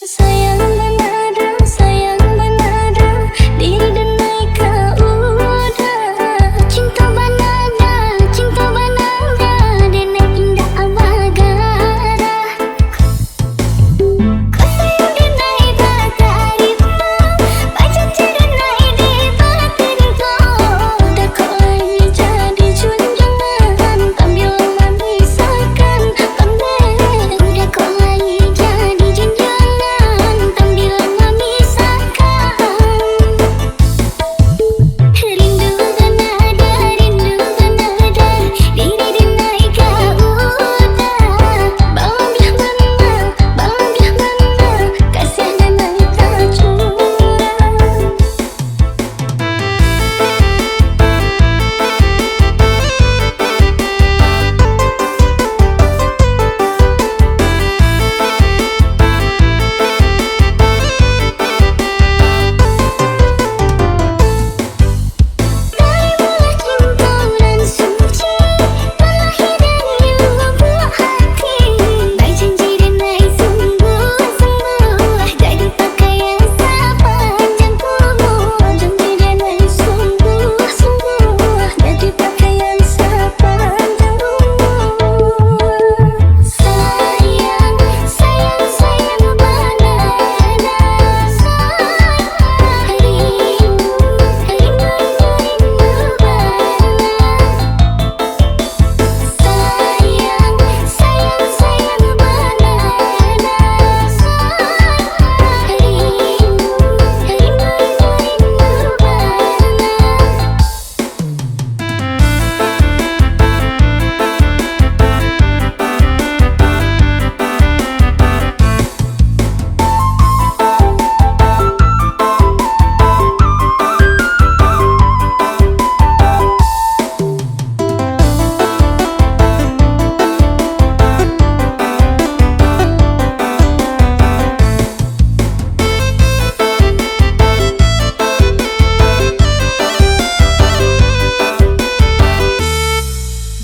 Sayang banada, diri dan naik ke udara. Cinta banada, dia naik indah abagara. Kau sayang dia naik bata rimba, berjanji dia naik di batin kau. Dah kau lagi jadi junjungan, ambil memisahkan pandai. Udah kau lagi jadi junjungan.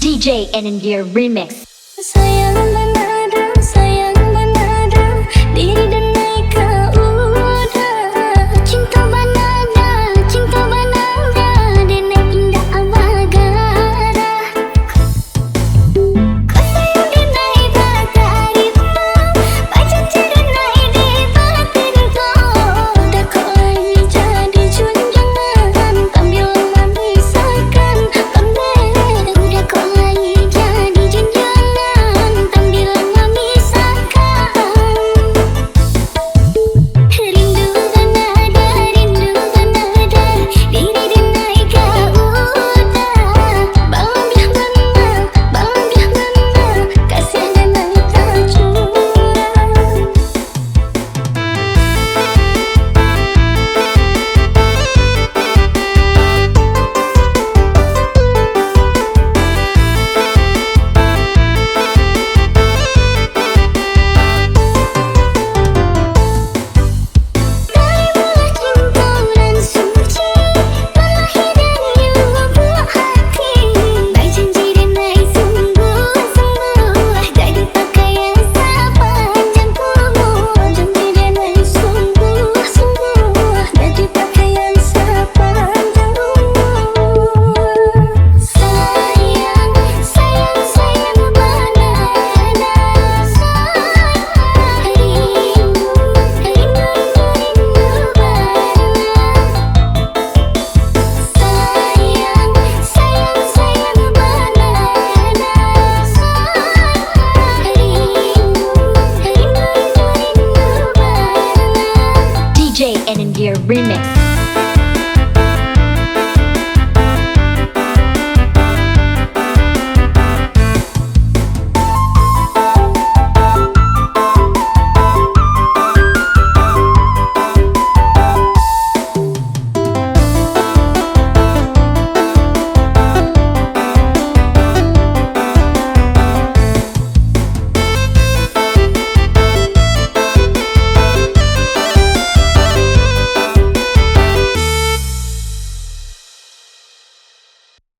DJ ANINDYA remix. Sayang banada, diri dan naik ke udara. Cinta banada, dia naik indah abagara. Kau sayang dia naik bata rimba, berjanji dia naik di batin kau. Dah kau lagi jadi junjungan, ambil memisahkan pandai. Udah kau lagi jadi junjungan, ambil memisahkan. Rindu banada, diri dia naik ke udara. Bang biar mana, kasih dan tak curang. Dari mula cinta dan suci, terlahir dari lubuk hati. Berjanji dia naik sungguh-sungguh, jadi pakaian sepanjang tubuh. Janji dia naik sungguh-sungguh, jadi pakaian sepanjang tubuh. Sayang banana, DJ ANINDYA remix.